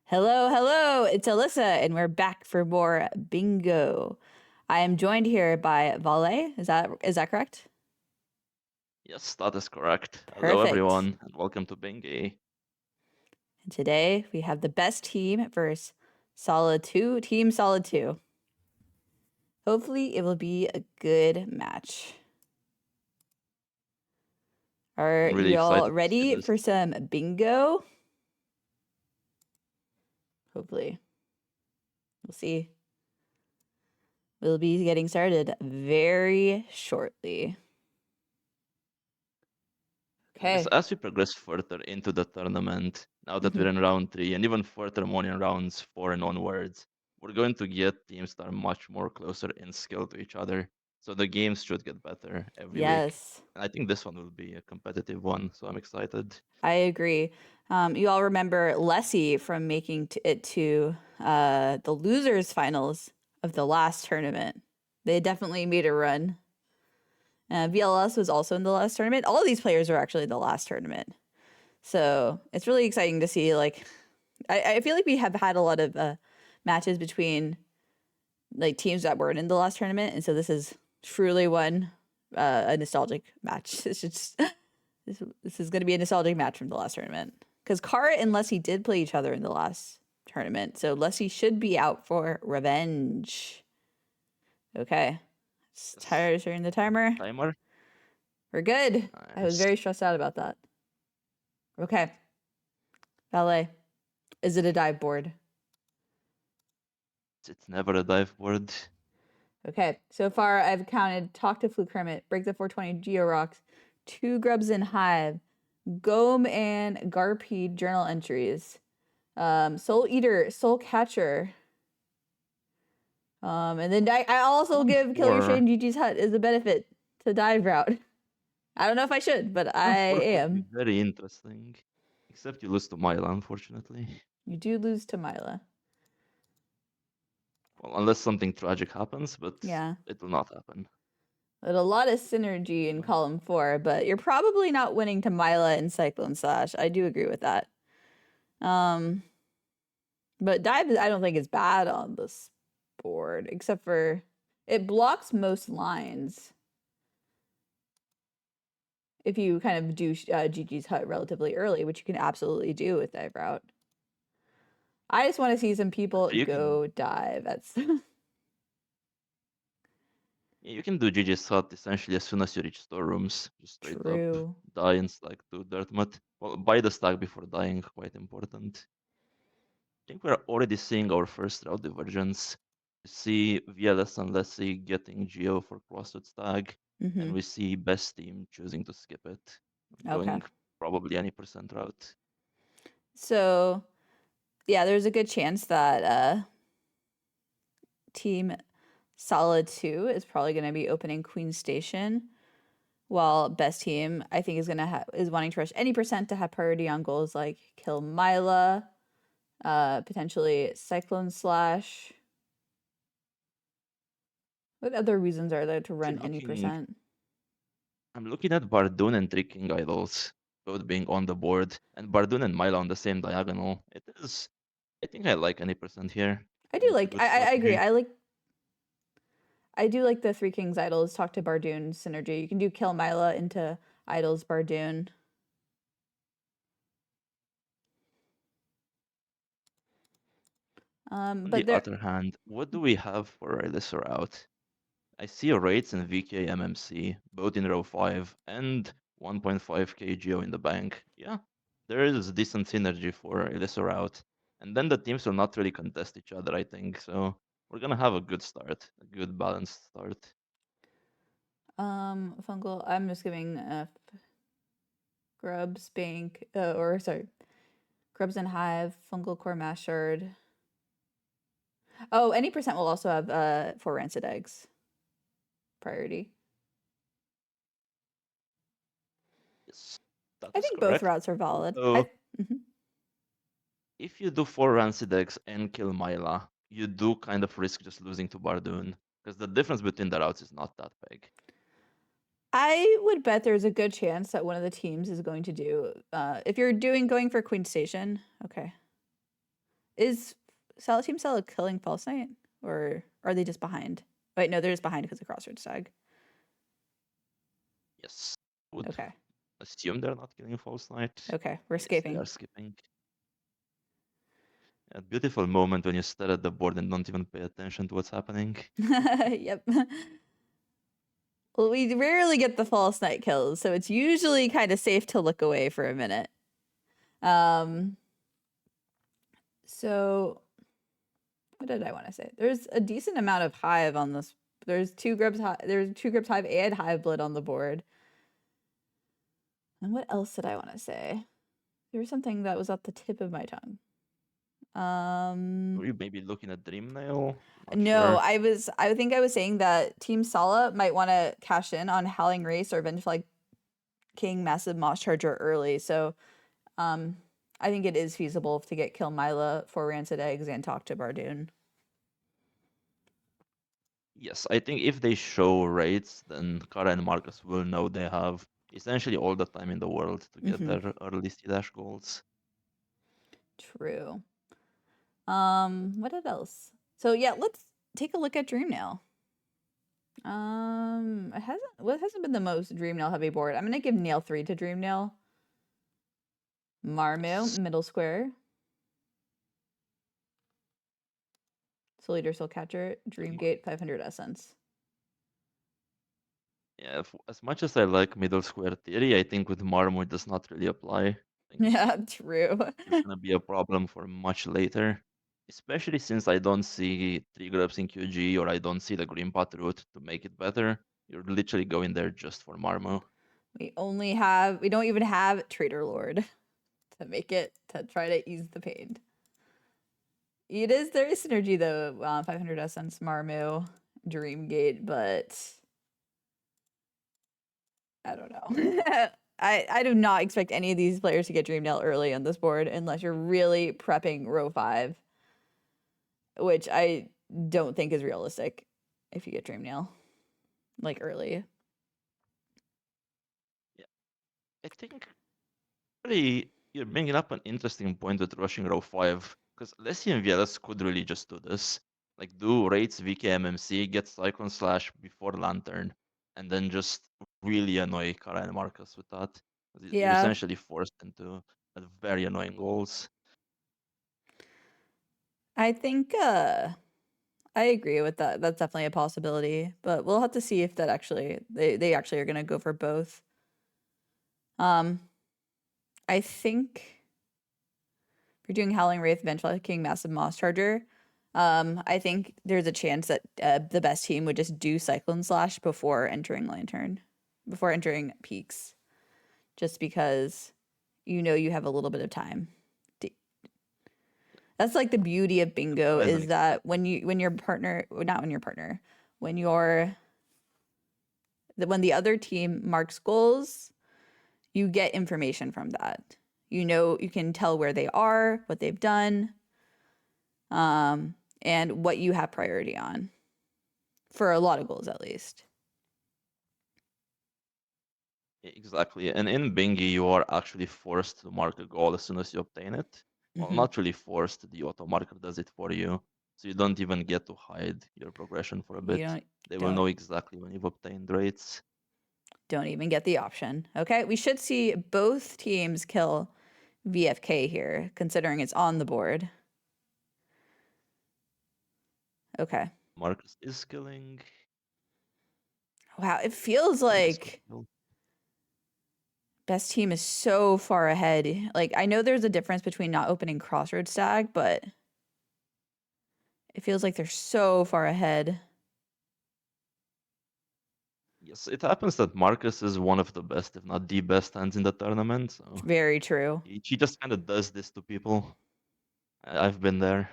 Hello, hello, it's Alyssa, and we're back for more bingo. I am joined here by Vale. Is that correct? Yes, that is correct. Hello, Perfect. everyone, and welcome to Bingy. And today we have the best team versus Solid 2, Team Solid 2. Hopefully it will be a good match. Are I'm really you all excited to see ready this. for some bingo? Hopefully. We'll see. We'll be getting started very shortly. I guess Okay. as we progress further into the tournament, now that Mhm. we're in round 3, and even further more in rounds 4 and onwards, we're going to get teams that are much more closer in skill to each other. So the games should get better every week. Yes. And I think this one will be a competitive one, so I'm excited. I agree. You all remember Lessie from making it to the losers finals of the last tournament. They definitely made a run. VLS was also in the last tournament. All of these players were actually in the last tournament. So it's really exciting to see. Like, I feel like we have had a lot of matches between like teams that weren't in the last tournament, and so this is truly one a nostalgic match. It's just this is going to be a nostalgic match from the last tournament because Kara and Leslie did play each other in the last tournament, so Leslie should be out for revenge. Okay, Yes. starting the timer. Timer? We're good. I was Nice. very stressed out about that. Okay, ballet. Is it a dive board? It's never a dive board. Okay, so far I've counted Talk to Fluke Hermit, Break the 420 Geo Rocks, Two Grubs in Hive, Gome and Garpede journal entries, Soul Eater, Soul Catcher, and then I also Round give Kill Your Shade 4. and Gigi's Hut as a benefit to dive route. I don't know if I should, but I Round 4 could be am. very interesting. Except you lose to Mila, unfortunately. You do lose to Mila. Well, unless something tragic happens, but Yeah. it will not happen. But a lot of synergy in Well, column 4, but you're probably not winning to Mila and Cyclone Slash. I do agree with that. Um, but dive, I don't think is bad on this board, except for it blocks most lines if you kind of do Gigi's Hut relatively early, which you can absolutely do with dive route. I just want to see some people you can go dive. That's you can do GG's Hut essentially as soon as you reach storerooms. Just straight up true. die and stack to dirt mud. Well, buy the stack before dying, quite important. I think we're already seeing our first route divergence. We see VLS and Leslie getting Geo for crossroads tag, and Mm-hmm. we see best team choosing to skip it, Okay. going probably any percent route. So yeah, there's a good chance that Team Solid 2 is probably going to be opening Queen Station, while Best Team I think is wanting to rush any percent to have priority on goals like kill Mila, potentially Cyclone Slash. What other reasons are there to run Actually any looking percent? I'm looking at Bardoon and Three King Idols both being on the board, and Bardoon and Mila on the same diagonal. It is. I think I like any percent here. I I do think it's a like. good I agree. strategy. I do like the Three Kings idols. Talk to Bardoon synergy. You can do kill Mila into idols Bardoon. On But the there. other hand, what do we have for Elixir out? I see rates in VK MMC, both in row 5, and 1.5k Geo in the bank. Yeah, there is decent synergy for Elixir out. And then the teams will not really contest each other, I think. So we're gonna have a good start, a good balanced start. Fungal. I'm just giving Grubs Bank or sorry, Grubs and Hive Fungal Core Mass Shard. Oh, any percent will also have 4 rancid eggs priority. Yes, that I is think both correct. routes are valid. So Mhm. if you do 4 Rancid Eggs and kill Myla, you do kind of risk just losing to Bardoon, because the difference between the routes is not that big. I would bet there's a good chance that one of the teams is going to do if you're doing going for Queen Station. Okay. Is Sala Team Sala killing False Knight? Or are they just behind? Wait, no, they're just behind because of Crossroads Tag. Yes. Would Okay. assume they're not killing False Knight. Okay. We're Yes, they escaping. are skipping. A beautiful moment when you stare at the board and don't even pay attention to what's happening. Yep. Well, we rarely get the false knight kills, so it's usually kind of safe to look away for a minute. Um, so what did I want to say? There's a decent amount of hive on this. There's 2 grips hive. There's 2 grips hive and hive blood on the board. And what else did I want to say? There was something that was at the tip of my tongue. Were you maybe looking at Dreamnail? Not No, sure. I think I was saying that Team Sala might want to cash in on Howling Race or Vengefly King Massive Moss Charger early. So um I think it is feasible to get Kill Mila for Rancid Eggs and talk to Bardoon. Yes, I think if they show rates, then Kara and Marcus will know they have essentially all the time in the world to get Mm-hmm. their early C-Dash goals. True. What else? So yeah, let's take a look at Dreamnail. It hasn't been the most Dreamnail heavy board. I'm gonna give Nail 3 to Dreamnail. Marmo, Yes. middle square. Soul Eater, Soul Catcher, Dreamgate, 500 Essence. Yeah, as much as I like middle square theory, I think with Marmo it does not really apply. I think Yeah, true. it's gonna be a problem for much later. Especially since I don't see 3 grabs in QG or I don't see the green pot route to make it better. You're literally going there just for Marmo. We don't even have Trader Lord to make it, to try to ease the pain. There is synergy though, 500 Essence, Marmu, Dreamgate, but I don't know. I do not expect any of these players to get Dreamnail early on this board unless you're really prepping row 5, which I don't think is realistic if you get Dreamnail like early. Yeah, I think really you're bringing up an interesting point with rushing row 5, because Leslie and Vielas could really just do this. Like do rates VKMMC, get Cyclone Slash before Lantern, and then just really annoy Kara and Marcus with that. 'Cause you're Yeah, essentially forced into a very annoying goals. I think I agree with that. That's definitely a possibility, but we'll have to see if that actually they actually are going to go for both. Um I think if you're doing Howling Wraith, Vengeful King, Massive Moss Charger, I think there's a chance that the best team would just do Cyclone Slash before entering Lantern, before entering Peaks, just because you have a little bit of time. That's like the beauty of bingo is Surprisingly. that when your partner, not when your partner, when your when the other team marks goals, you get information from that. You can tell where they are, what they've done, and what you have priority on for a lot of goals at least. Exactly. And in Bingy, you are actually forced to mark a goal as soon as you obtain it. Well, Hmm. not really forced, the auto marker does it for you. So you don't even get to hide your progression for a You bit. They will don't know exactly when you've obtained rates. don't even get the option. Okay, we should see both teams kill VFK here, considering it's on the board. Okay. Marcus is killing. Wow, it feels And this was like killed. best team is so far ahead. Like I know there's a difference between not opening Crossroads Stag, but it feels like they're so far ahead. Yes, it happens that Marcus is one of the best, if not the best hands in the tournament. So Very true. he just kind of does this to people. I've been there.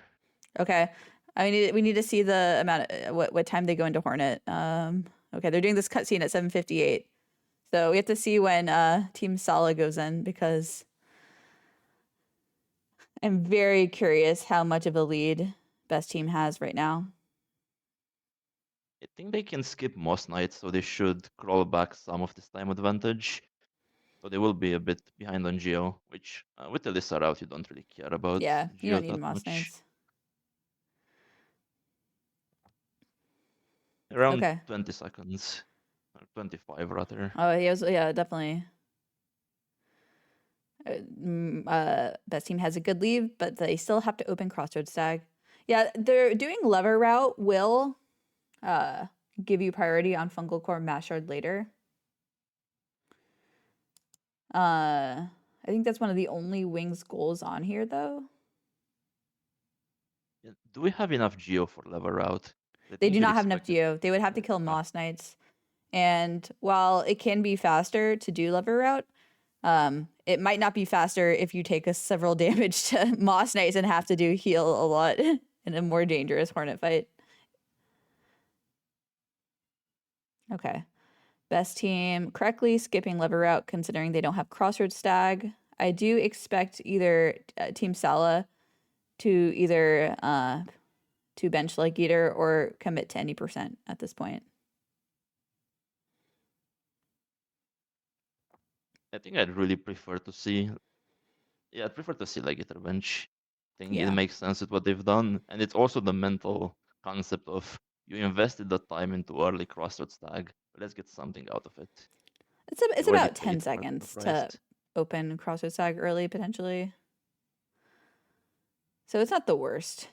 Okay. We need to see the amount of what time they go into Hornet. Okay, they're doing this cutscene at 7:58. So we have to see when Team Sala goes in because I'm very curious how much of a lead best team has right now. I think they can skip most nights, so they should crawl back some of this time advantage. So they will be a bit behind on Geo, which with the Lissa route, you don't really care about Yeah, you Geo don't need that Moss much. Knights. Around Okay. 20 seconds, or 25 rather. Oh, yeah, definitely. Best team has a good lead, but they still have to open Crossroads Stag. Yeah, they're doing lever route will uh give you priority on fungal core mass shard later. I think that's one of the only wings goals on here though. Yeah, do we have enough Geo for lever route? I They think do you'd not have enough expect it. geo. They would have to Right, kill okay. Moss Knights. And while it can be faster to do lever route, it might not be faster if you take a several damage to Moss Knights and have to do heal a lot in a more dangerous Hornet fight. Okay. Best team correctly skipping lever route considering they don't have Crossroads Stag. I do expect either Team Sala to either to bench like Eater or commit to any percent at this point. I think I'd really prefer to see. Yeah, I'd prefer to see Legator bench. I think it Yeah. makes sense with what they've done, and it's also the mental concept of you invested the time into early Crossroads Tag. Let's get something out of it. It's You already about 10 paid for the seconds price. to open Crossroads Tag early potentially. So it's not the worst.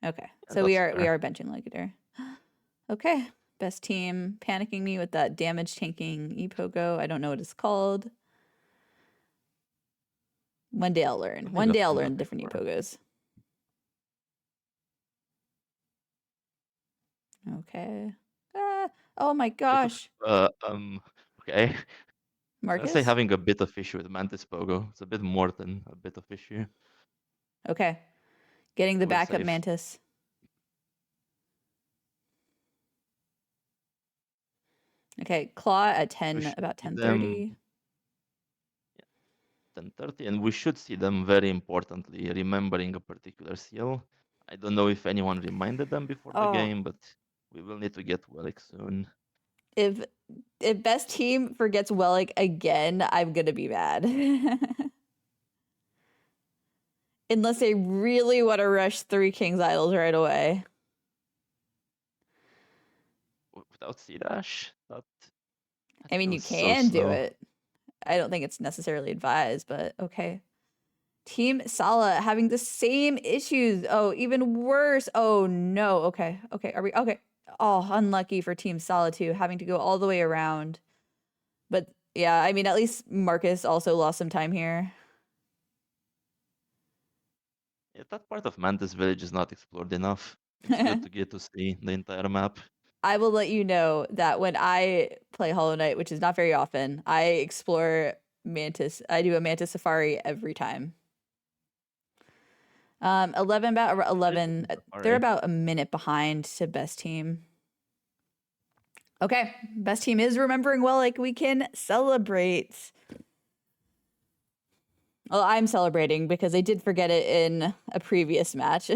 Okay. Yeah, So we that's are fair. benching Legator. Okay. Best team panicking me with that damage tanking Epogo. I don't know what it's called. One day I'll learn. Something One I've day I'll seen learn that different before. Epogos. Okay. Ah, oh my Bit of gosh. okay. I would say Marcus? having a bit of issue with Mantis Pogo. It's a bit more than a bit of issue. Okay. Getting the I will backup say Mantis. Okay. Claw at we 10, should about see them 10:30. 10:30, and we should see them very importantly remembering a particular seal. I don't know if anyone reminded them before the Oh, game, but we will need to get Wellick soon. if if best team forgets Wellick again, I'm gonna be mad. Unless they really want to rush 3 King's Idols right away. Without C dash, that I mean, you feels so can do slow. it. I don't think it's necessarily advised, but okay. Team Sala having the same issues. Oh, even worse. Oh no. Okay. Okay. Are we okay? Oh, unlucky for Team Sala too, having to go all the way around. But yeah, I mean, at least Marcus also lost some time here. Yeah, that part of Mantis Village is not explored enough. It's good to get to see the entire map. I will let you know that when I play Hollow Knight, which is not very often, I explore Mantis. I do a Mantis Safari every time. 11 about I did eleven. They're Safari. about a minute behind to best team. Okay, best team is remembering well. Like we can celebrate. Well, I'm celebrating because I did forget it in a previous match.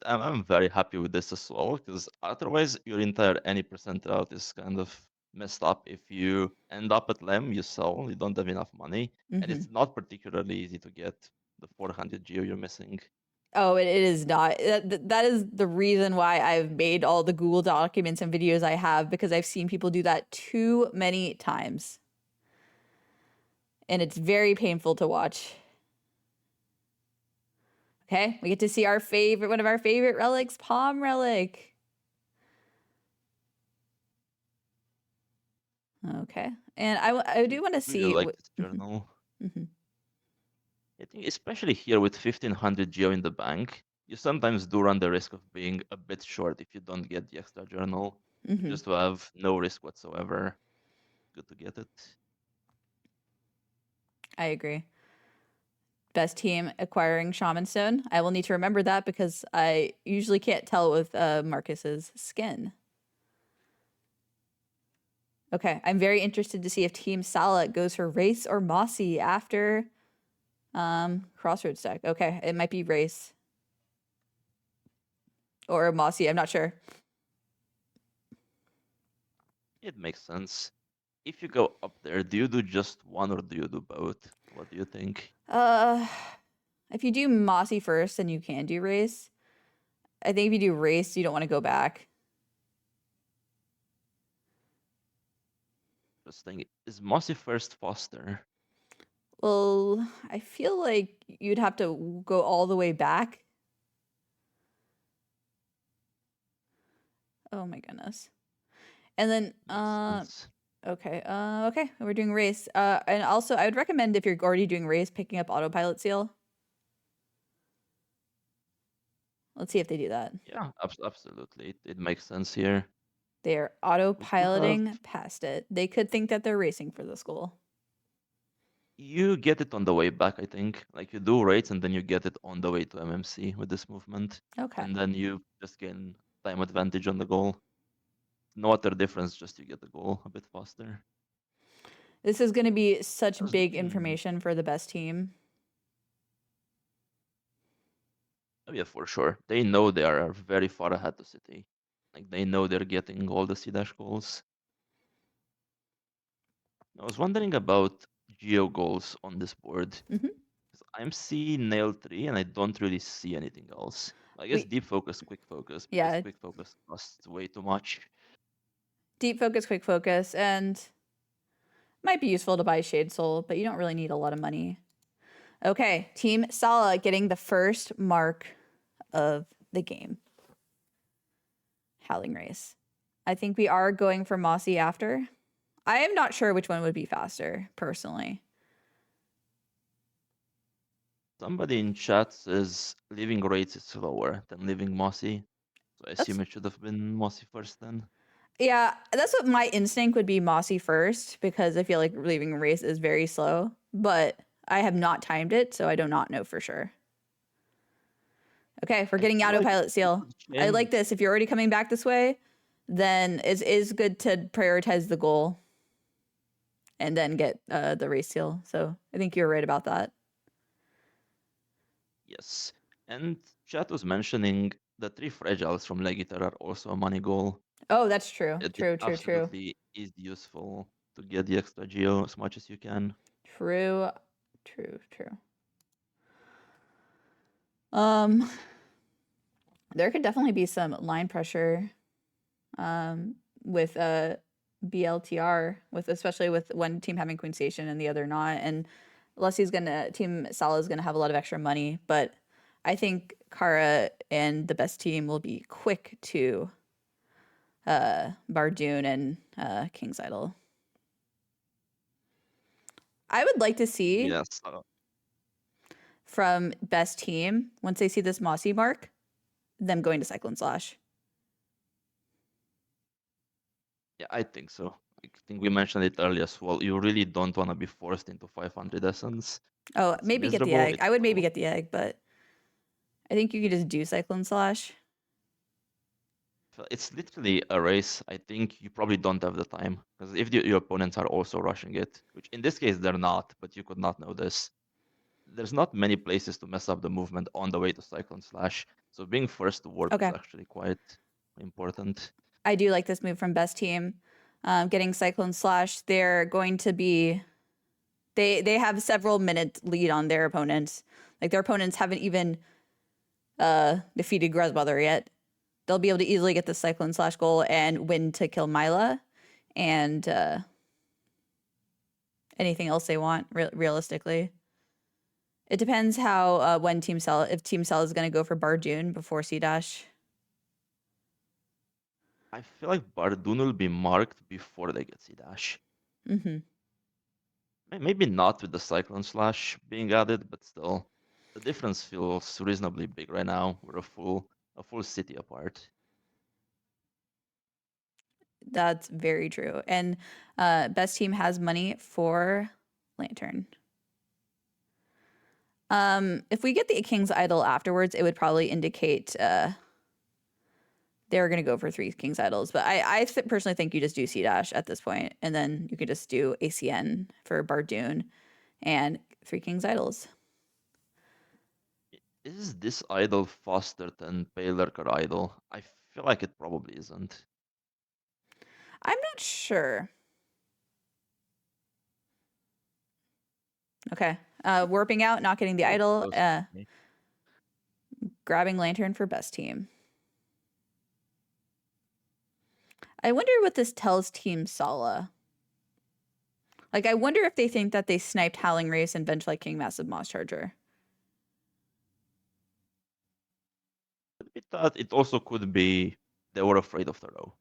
I'm very happy with this as well, because otherwise your entire any percent route is kind of messed up. If you end up at Lem, you sell, you don't have enough money, and hmm it's not particularly easy to get the 400 geo you're missing. Oh, it is not. That is the reason why I've made all the Google documents and videos I have because I've seen people do that too many times. And it's very painful to watch. Okay, we get to see our favorite, one of our favorite relics, Palm Relic. Okay, and I do want to Really see. like this Mhm, journal. mhm, I think especially here with 1500 geo in the bank, you sometimes do run the risk of being a bit short if you don't get the extra journal. So mhm. just to have no risk whatsoever, good to get it. I agree. Best team acquiring Shaman Stone. I will need to remember that because I usually can't tell with Marcus's skin. Okay, I'm very interested to see if Team Sala goes for Race or Mossy after Crossroads deck. Okay, it might be Race or Mossy. I'm not sure. It makes sense. If you go up there, do you do just one or do you do both? What do you think? Uh, if you do Mossy first, then you can do race. I think if you do race, you don't want to go back. Interesting. Is Mossy first faster? Well, I feel like you'd have to go all the way back. Oh my goodness. And then, Makes sense. okay, okay, we're doing race. And also, I would recommend if you're already doing race, picking up autopilot seal. Let's see if they do that. Yeah, absolutely. It makes sense here. They're We still have autopiloting past it. They could think that they're racing for the school. you get it on the way back, I think. Like you do rates and then you get it on the way to MMC with this movement. Okay. And then you just gain time advantage on the goal. No other difference, just you get the goal a bit faster. This is going to be such That's big looking information for the best team. oh yeah, for sure. They know they are very far ahead to City. Like they know they're getting all the C dash goals. I was wondering about geo goals on this board. Hmm. 'Cause I'm seeing nail 3 and I don't really see anything else. I guess We, deep focus, quick focus, because yeah, quick focus costs way too much. deep focus, quick focus, and might be useful to buy Shade Soul, but you don't really need a lot of money. Okay, Team Sala getting the first mark of the game. Howling Race. I think we are going for Mossy after. I am not sure which one would be faster, personally. Somebody in chat says leaving rates is slower than leaving mossy. So I That's assume it should have been mossy first then. Yeah, that's what my instinct would be Mossy first because I feel like leaving race is very slow, but I have not timed it, so I do not know for sure. Okay, we're I getting feel like autopilot it seal. could I like change. this. If you're already coming back this way, then it is good to prioritize the goal and then get the race seal. So I think you're right about that. Yes. And chat was mentioning the three fragiles from Legitar are also a money goal. Oh, that's true. It True, true, true. absolutely is useful to get the extra geo as much as you can. True, true, true. Um, there could definitely be some line pressure with BLTR, with especially with one team having Queen Station and the other not. And Leslie's gonna Team Sala is gonna have a lot of extra money, but I think Kara and the best team will be quick to Bardoon and King's Idol. I would like to see Yes. from best team once they see this Mossy mark, them going to Cyclone Slash. Yeah, I think so. I think we mentioned it earlier as well. You really don't want to be forced into 500 essence. Oh, It's maybe get the miserable. egg. It's I would maybe slow. get the egg, but I think you could just do Cyclone Slash. It's literally a race. I think you probably don't have the time because if your opponents are also rushing it, which in this case they're not, but you could not know this. There's not many places to mess up the movement on the way to Cyclone Slash. So being first to warp is Okay. actually quite important. I do like this move from best team. Getting Cyclone Slash, they're going to be they have several minute lead on their opponents. Like their opponents haven't even defeated Grezmother yet. They'll be able to easily get the Cyclone Slash goal and win to kill Mila and anything else they want realistically. It depends how when Team Cell if Team Cell is going to go for Bardoon before C dash. I feel like Bardoon will be marked before they get C dash. Mm-hmm. Maybe not with the Cyclone Slash being added, but still, the difference feels reasonably big right now. We're a full city apart. That's very true. And best team has money for Lantern. If we get the King's Idol afterwards, it would probably indicate they're going to go for three King's Idols. But I personally think you just do C dash at this point, and then you could just do ACN for Bardoon and three King's Idols. Is this idol faster than Pale Lurker idol? I feel like it probably isn't. I'm not sure. Okay. Warping out, not getting the Oh, idol, close. Okay. grabbing lantern for best team. I wonder what this tells Team Sala. Like, I wonder if they think that they sniped Howling Race and Vengeflight King Massive Moss Charger. We thought it also could be they were afraid of the row.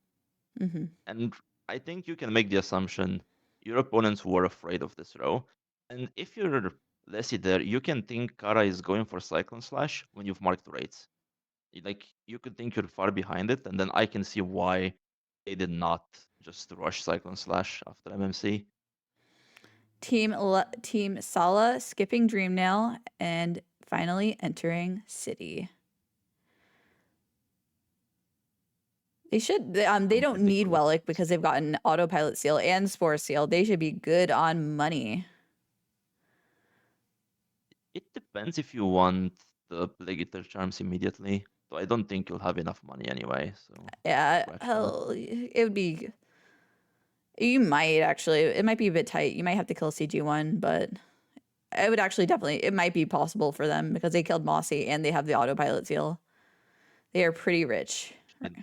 Mm-hmm. And I think you can make the assumption your opponents were afraid of this row. And if you're Lessie there, you can think Kara is going for Cyclone Slash when you've marked rates. Like, you could think you're far behind it, and then I can see why they did not just rush Cyclone Slash after MMC. Team Sala skipping Dreamnail and finally entering City. They should. They I'm don't pretty need good at Wellick this. because they've gotten Autopilot Seal and Spore Seal. They should be good on money. It depends if you want the Legator Charms immediately. So I don't think you'll have enough money anyway, so Yeah, scratch that. hell, it would be. You might actually. It might be a bit tight. You might have to kill CG1, but it would actually definitely. It might be possible for them because they killed Mossy and they have the Autopilot Seal. They are pretty rich. And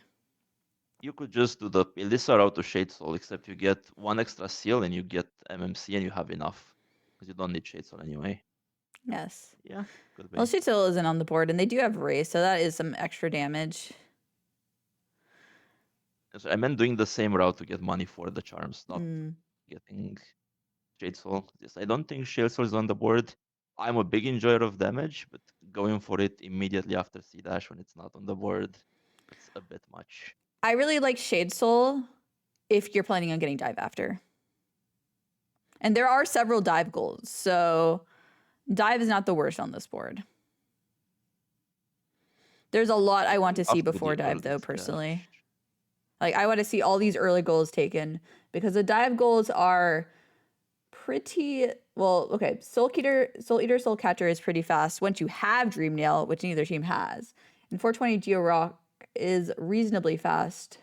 you could just do the Elisa route to Shade Soul, except you get one extra seal and you get MMC and you have enough. Because you don't need Shade Soul anyway. Yes. Yeah, could Well, be. Shitzel isn't on the board, and they do have Race, so that is some extra damage. So I meant doing the same route to get money for the charms, not Mm. getting Shade Soul. Yes, I don't think Shade Soul is on the board. I'm a big enjoyer of damage, but going for it immediately after C Dash when it's not on the board, it's a bit much. I really like Shade Soul if you're planning on getting dive after. And there are several dive goals, so dive is not the worst on this board. There's a lot I want to see After before the dive, early though, C personally. Dash. Like, I want to see all these early goals taken because the dive goals are pretty well. Okay, Soul Eater, Soul Catcher is pretty fast once you have Dreamnail, which neither team has. And 420 Geo Rock is reasonably fast.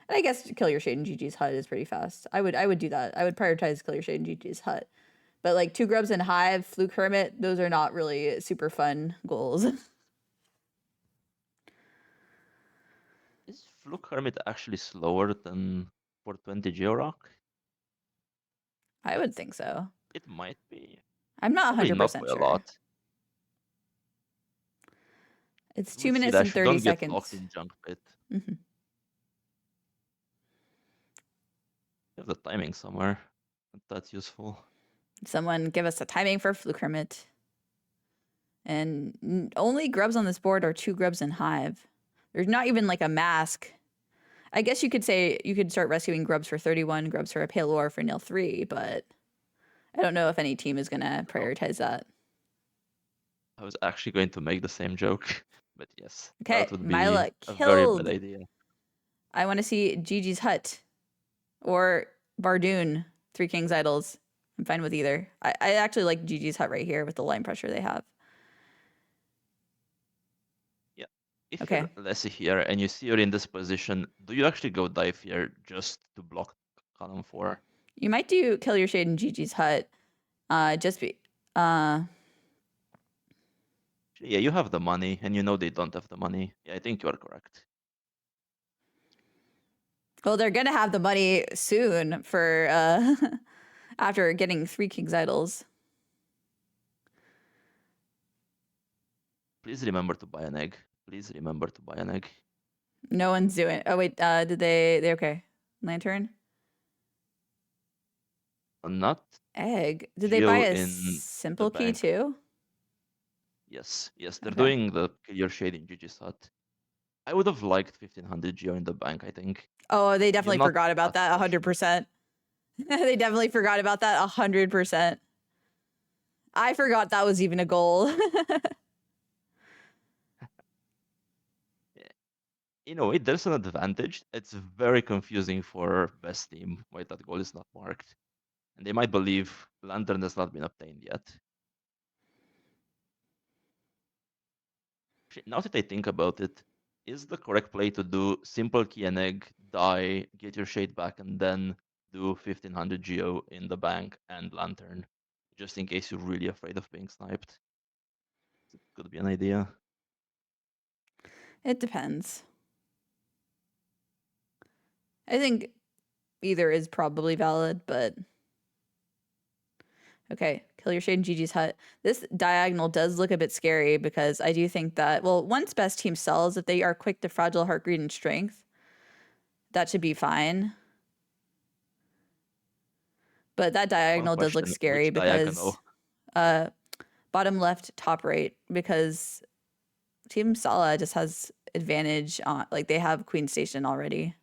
And I guess Kill Your Shade and GG's Hut is pretty fast. I would do that. I would prioritize Kill Your Shade and GG's Hut. But like Two Grubs and Hive, Fluke Hermit, those are not really super fun goals. Is Fluke Hermit actually slower than 420 Georock? I would think so. It might be. I'm not Probably not 100% by a sure. lot. It's 2 With C minutes and Dash, you 30 don't get locked seconds. in Junk Pit. Mm-hmm. You have the timing somewhere. That's useful. Someone give us a timing for Fluke Hermit. And only grubs on this board are 2 grubs and Hive. There's not even like a mask. I guess you could say you could start rescuing grubs for 31, grubs for a Palor for nil 3, but I don't know if any team is going to Oh, prioritize that. I was actually going to make the same joke, but yes, that Okay, would be Mila a very bad killed. idea. I want to see Gigi's Hut or Bardoon, Three Kings Idols. I'm fine with either. I actually like Gigi's Hut right here with the line pressure they have. Yeah. If Okay. you're Lessie here and you see you're in this position, do you actually go dive here just to block column 4? You might do Kill Your Shade in Gigi's Hut. Just be Yeah, you have the money, and you know they don't have the money. Yeah, I think you are correct. well, they're gonna have the money soon for after getting Three Kings Idols. Please remember to buy an egg. Please remember to buy an egg. No one's doing. Oh wait, did they okay? Lantern Not egg. Did they buy Geo a in the simple key bank. too? Yes, yes, they're Okay. doing the clear shade in Gigi's Hut. I would have liked 1500 Geo in the bank, I think. Oh, they You're definitely not forgot about that that pressured. 100%. They definitely forgot about that 100%. I forgot that was even a goal. In a way, there's an advantage. It's very confusing for best team why that goal is not marked. And they might believe Lantern has not been obtained yet. Now that I think about it, is the correct play to do simple key and egg, die, get your shade back, and then do 1500 geo in the bank and lantern, just in case you're really afraid of being sniped. It could be an idea. It depends. I think either is probably valid, but okay, kill your shade in Gigi's hut. This diagonal does look a bit scary because I do think that, well, once best team sells, if they are quick to fragile, heart, greed, and strength, that should be fine. But that One diagonal does look question, scary which because diagonal? bottom left, top right, because Team Sala just has advantage on, like, they have Queen Station already.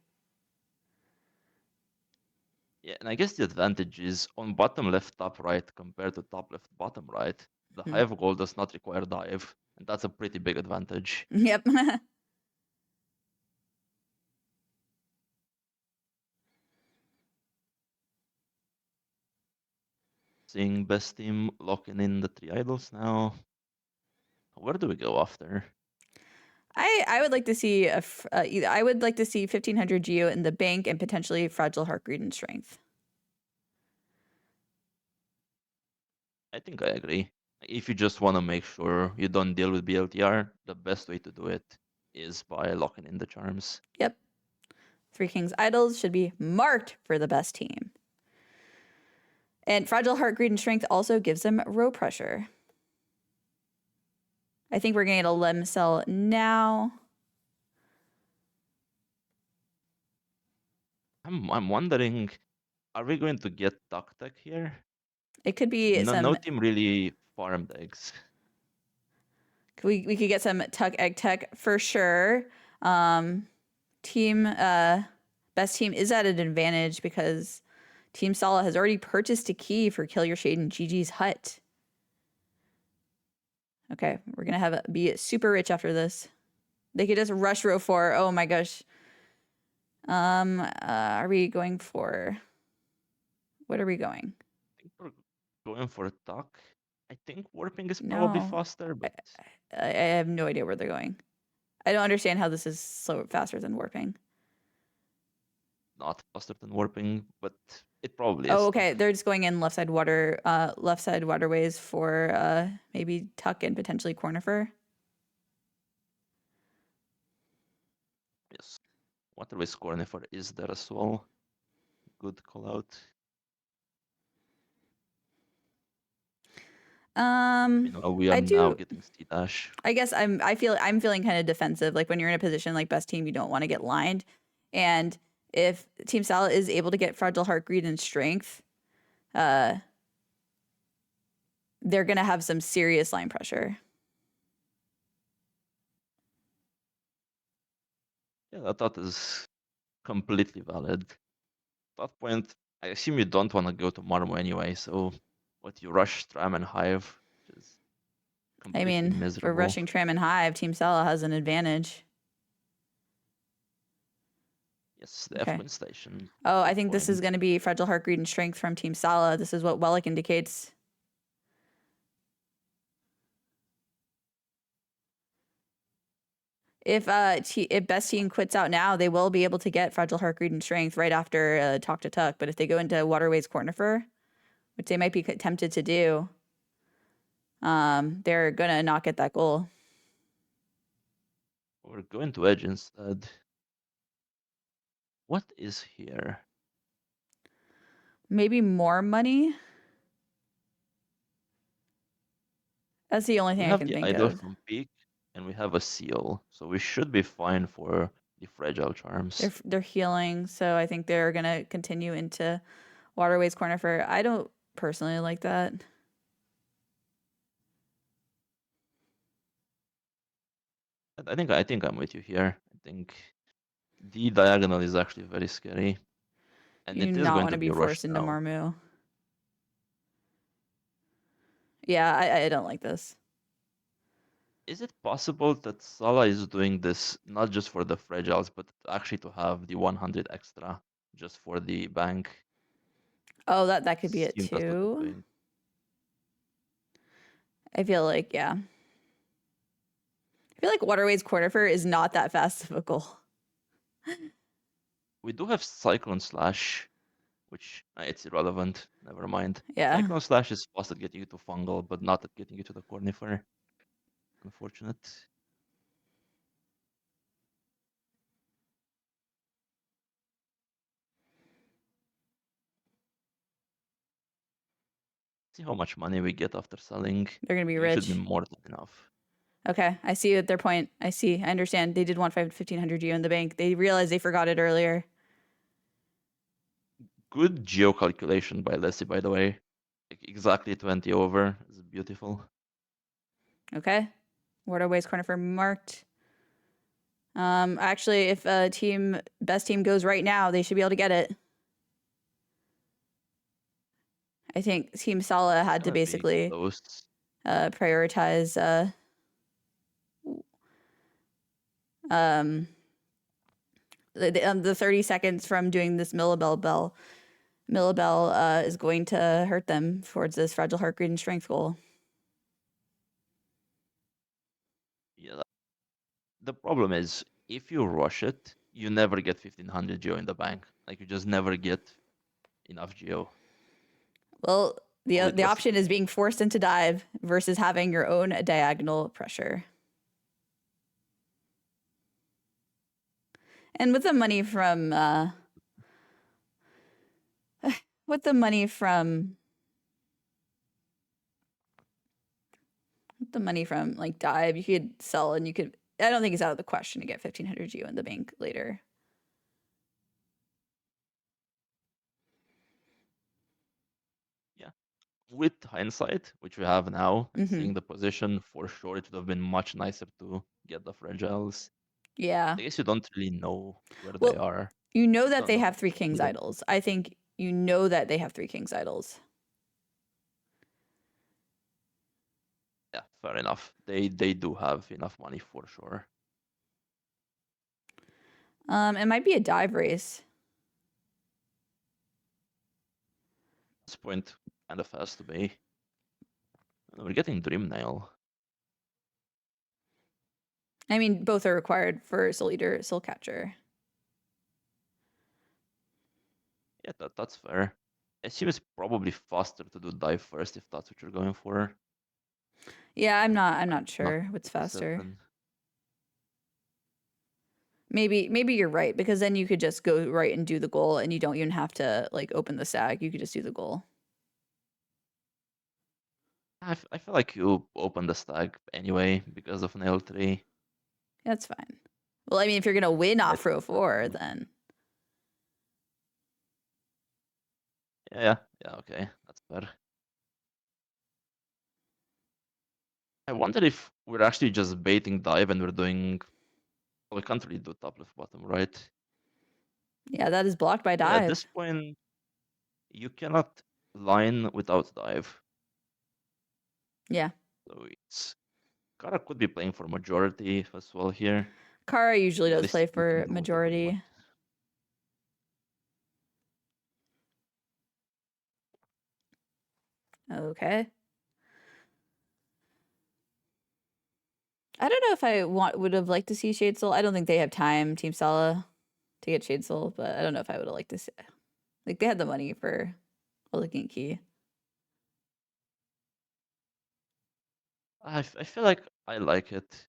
Yeah, and I guess the advantage is on bottom left, top right compared to top left, bottom right. The Hmm. hive goal does not require dive, and that's a pretty big advantage. Yep. Seeing best team locking in the 3 idols now. Where do we go after? I would like to see I would like to see 1500 geo in the bank and potentially fragile heart, greed, and strength. I think I agree. If you just want to make sure you don't deal with BLTR, the best way to do it is by locking in the charms. Yep. Three Kings Idols should be marked for the best team. And Fragile Heart, Greed, and Strength also gives them row pressure. I think we're going to get a Lem cell now. I'm wondering, are we going to get Tuck Tech here? It could be No some, team really farmed eggs. we could get some Tuck Egg Tech for sure. Team, best team is at an advantage because Team Sala has already purchased a key for Kill Your Shade in Gigi's hut. Okay, we're gonna have it be super rich after this. They could just rush row 4. Oh my gosh. Are we going for? What are we going? I think we're going for a Tuck. I think warping is probably No, faster, I, but I have no idea where they're going. I don't understand how this is so faster than warping. not faster than warping, but it probably Oh, is okay. tough. They're just going in left side waterways for maybe Tuck and potentially Cornifer. Yes. Waterways Cornifer is there as well. Good call out. Meanwhile, we are I now do. getting C dash. I guess I'm feeling kind of defensive. Like when you're in a position like best team, you don't want to get lined, and if Team Sala is able to get fragile heart, greed, and strength, uh, they're gonna have some serious line pressure. Yeah, that thought is completely valid. At that point, I assume you don't want to go to Marmo anyway, so what you rush Stram and Hive, which is I completely mean, for miserable. rushing Tram and Hive, Team Sala has an advantage. Yes, the F Okay. Queen station. Oh, I Good think this is point. going to be Fragile Heart, Greed, and Strength from Team Sala. This is what Wellick indicates. If Best Team quits out now, they will be able to get Fragile Heart, Greed, and Strength right after Talk to Tuck. But if they go into Waterways Cornifer, which they might be tempted to do, they're gonna not get that goal. We're going to Edge instead. What is here? Maybe more money. That's the only We thing I have can the think idol of. from Peak, and we have a seal, so we should be fine for the fragile charms. They're healing, so I think they're gonna continue into Waterways Cornifer. I don't personally like that. I think I'm with you here. I think the diagonal is actually very scary, and You do it is not going want to to be be a rush forced into now. Marmu. Yeah, I don't like this. Is it possible that Sala is doing this not just for the fragiles, but actually to have the 100 extra just for the bank? Oh, that could be it Seems that's what they're too. doing. I feel like, yeah. I feel like Waterways Cornifer is not that fast of a goal. We do have Cyclone Slash, which it's irrelevant. Never mind. Yeah. Cyclone Slash is fast at getting you to fungal, but not at getting you to the Cornifer. Unfortunate. See how much money we get after selling. They're gonna be It should be rich. more than enough. Okay, I see their point. I see. I understand. They did want 1,500 geo in the bank. They realized they forgot it earlier. Good geo calculation by Leslie, by the way. Like exactly 20 over. It's beautiful. Okay. Waterways corner for marked. Actually, if best team goes right now, they should be able to get it. I think Team Sala It's had to gonna be basically close. prioritize um the 30 seconds from doing this Millabell is going to hurt them towards this fragile heart grid and strength goal. Yeah. The problem is if you rush it, you never get 1500 geo in the bank. Like you just never get enough geo. Well, Only the drastic. option is being forced into dive versus having your own diagonal pressure. And with the money from with the money from like dive, you could sell and you could. I don't think it's out of the question to get 1,500 GU in the bank later. Yeah. With hindsight, which we have now, and Mm-hmm. seeing the position, for sure it would have been much nicer to get the fragiles. Yeah. I guess you don't really know where they Well, are. you know that Don't they know how have three much king's money they idols. I think you know that they have three king's idols. Yeah, fair enough. They do have enough money for sure. It might be a dive race. At this point kind of has to be. We're getting Dream Nail. I mean, both are required for Soul Eater, Soul Catcher. Yeah, that's fair. I assume it's probably faster to do dive first if that's what you're going for. Yeah, I'm I'm not not sure what's completely faster. certain. Maybe you're right because then you could just go right and do the goal and you don't even have to like open the sag. You could just do the goal. I feel like you open the stack anyway because of nail 3. That's fine. Well, I mean, if you're gonna win Right. off row 4, then Yeah, okay. That's fair. I wonder if we're actually just baiting dive and we're doing. Well, we can't really do top left bottom, right? yeah, that is blocked by Yeah, at this dive. point, you cannot line without dive. Yeah, So it's Kara could be playing for majority as well here. Kara usually does play Realistically, you can for do whatever you want. majority. Okay. I don't know if I would have liked to see Shade Soul. I don't think they have time, Team Sala, to get Shade Soul, but I don't know if I would have liked to see. Like they had the money for Elegant Key. I feel like I like it.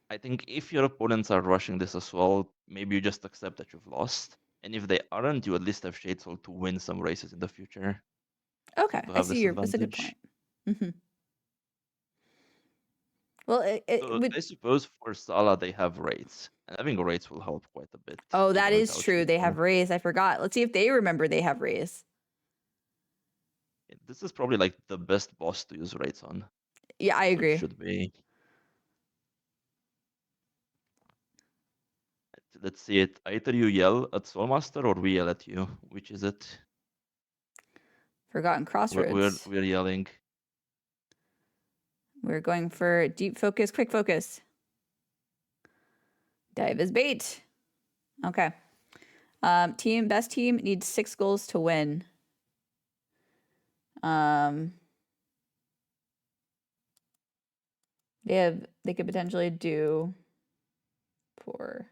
I think if your opponents are rushing this as well, maybe you just accept that you've lost. And if they aren't, you at least have Shade Soul to win some races in the future. Okay, To I have see this your. That's a good advantage. point. Hmm. Well, it So would. I suppose for Sala they have rates. And having rates will help quite a bit, Oh, that even is without true. Shade They have Soul. raise. I forgot. Let's see if they remember they have raise. This is probably like the best boss to use rates on. Yeah, I So it agree. should be. Let's see it. Either you yell at Soulmaster or we yell at you. Which is it? Forgotten Crossroads. We're yelling. We're going for deep focus, quick focus. Dive is bait. Okay. Best team needs 6 goals to win. Um, they could potentially do for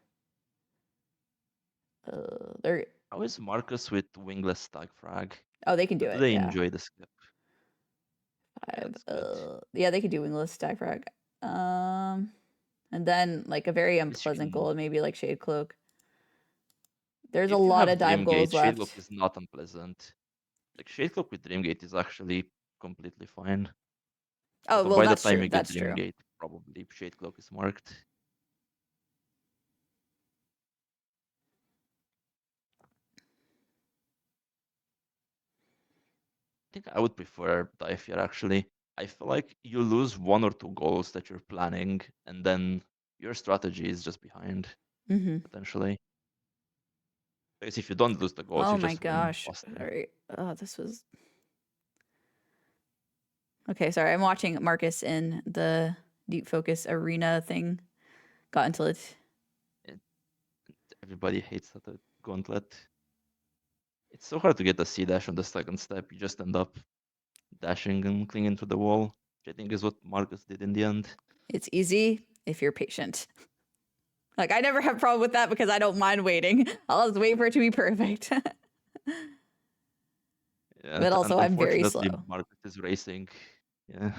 They're How is Marcus with wingless stag frag? oh, they can do Or do it. they Yeah, enjoy the skip? Yeah, 5. that's good. Yeah, they can do wingless stack frag. And then like a very This unpleasant shouldn't. goal, maybe like Shade Cloak. There's a If you lot have of dive Dreamgate, goals Shadecloak left. is not unpleasant. Like Shadecloak with Dreamgate is actually completely fine. Oh, Although well, by the that's time true. you get That's true. Dreamgate, probably Shadecloak is marked. I think I would prefer dive here actually. I feel like you lose one or two goals that you're planning, and then your strategy is just behind, Mm-hmm. potentially. Because if you don't lose the goals, Oh you my just win gosh. faster. Sorry. Oh, this was okay. Sorry, I'm watching Marcus in the deep focus arena thing. Got until it. And everybody hates that gauntlet. It's so hard to get a C dash on the second step. You just end up dashing and clinging to the wall, which I think is what Marcus did in the end. It's easy if you're patient. Like I never have a problem with that because I don't mind waiting. I'll just wait for it to be perfect. Yeah, But and also, I'm very unfortunately, slow. Marcus is racing. Yeah,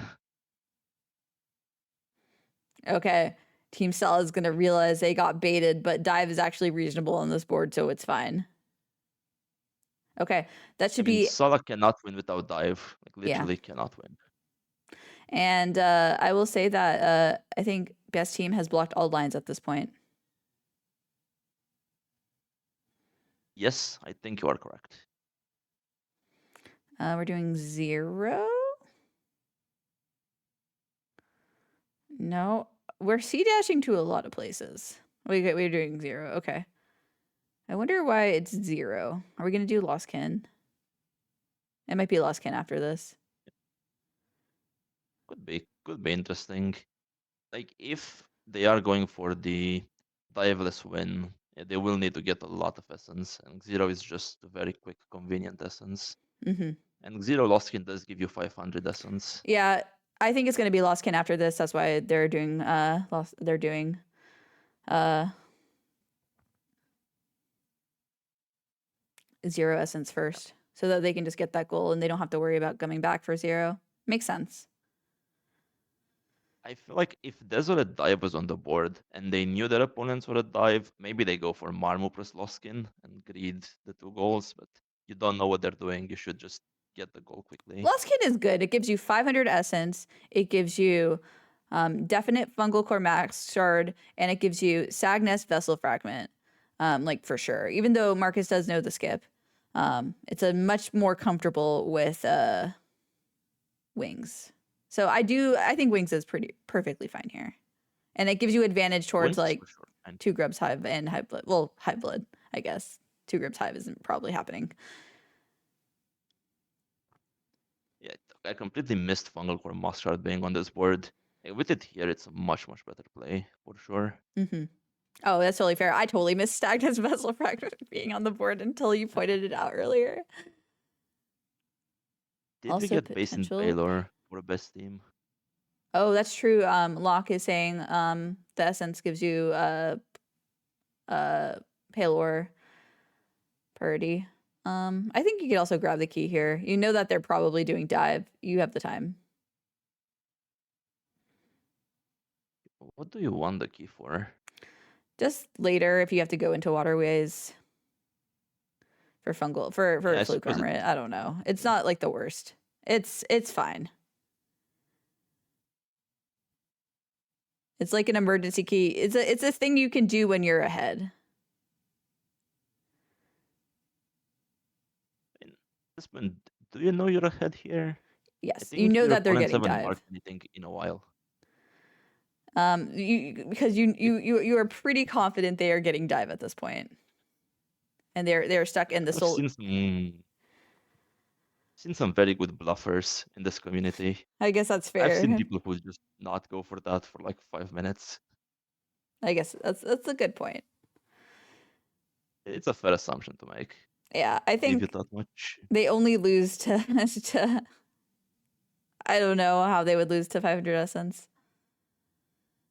Okay. Team Sala is going to realize they got baited, but dive is actually reasonable on this board, so it's fine. Okay. That I should mean, be, Sala cannot win without dive. Like yeah. literally cannot win. And I will say that I think best team has blocked all lines at this point. Yes, I think you are correct. We're doing 0. No, we're C dashing to a lot of places. We're doing 0. Okay. I wonder why it's 0. Are we going to do Lost Kin? It might be Lost Kin after this. Could be interesting. Like if they are going for the diveless win, they will need to get a lot of essence, and 0 is just a very quick, convenient essence. Mm-hmm. And 0 Lost Skin does give you 500 essence. Yeah, I think it's going to be Lost Kin after this. That's why they're doing they're doing uh 0 essence first so that they can just get that goal and they don't have to worry about coming back for 0. Makes sense. I feel like if Desolate Dive was on the board and they knew their opponents would a dive, maybe they go for Marmu plus Lost Skin and greed the 2 goals, but you don't know what they're doing. You should just get the goal quickly. Lost Kin is good. It gives you 500 essence. It gives you definite fungal core max shard, and it gives you Sagness Vessel Fragment, like for sure. Even though Marcus does know the skip, it's a much more comfortable with wings. So I think wings is pretty perfectly fine here, and it gives you advantage towards Wings is like for sure. And 2 grubs hive and hive blood. Well, hive blood, I guess. 2 grubs hive isn't probably happening. yeah, I completely missed Fungal Core Mustard being on this board. With it here, it's a much, much better play, for sure. Mm-hmm. Oh, that's totally fair. I totally missed Stagnus Vessel Fragment being on the board until you pointed it out earlier. Did we Also get Basin potential. Baylor for a best team? Oh, that's true. Locke is saying the essence gives you Palor parity. I think you could also grab the key here. You know that they're probably doing dive. You have the time. What do you want the key for? Just later if you have to go into waterways for fungal for Yeah, I fluke suppose it armor. makes I don't know. It's sense. not like the worst. It's fine. It's like an emergency key. It's a thing you can do when you're ahead. In this one, do you know you're ahead here? I Yes, you think know your that they're opponents getting haven't dive. marked anything in a while. You because you are pretty confident they are getting dive at this point, and they're stuck in the I've soul. seen some very good bluffers in this community. I guess that's I've seen fair. people who just not go for that for like 5 minutes. I guess that's a good point. It's a fair assumption to make. Yeah, I Leave you think that much. they only lose to to I don't know how they would lose to 500 essence.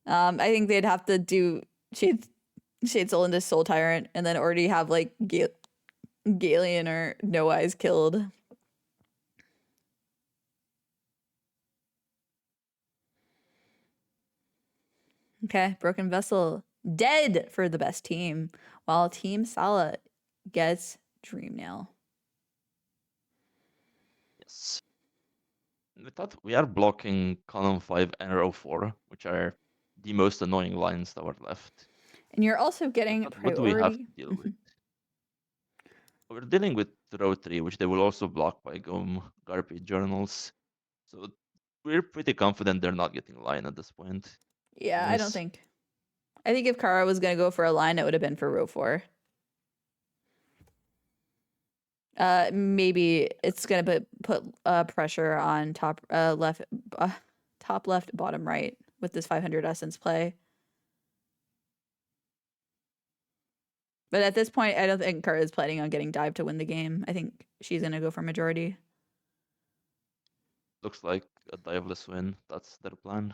I think they'd have to do she'd Shade Soul into Soul Tyrant, and then already have like Galeon or No Eyes killed. Okay, Broken Vessel dead for the best team, while Team Sala gets Dream Nail. Yes. With that, we are blocking column 5 and row 4, which are the most annoying lines that were left. And you're also With getting that, what do we have priority. to deal with? We're dealing with row 3, which they will also block by Garpy journals. So we're pretty confident they're not getting line at this point. Yeah, I don't Unless think. I think if Kara was going to go for a line, it would have been for row 4. Maybe it's going to put pressure on top left, top left, bottom right with this 500 essence play. But at this point, I don't think Kara is planning on getting dive to win the game. I think she's going to go for majority. looks like a diveless win. That's their plan.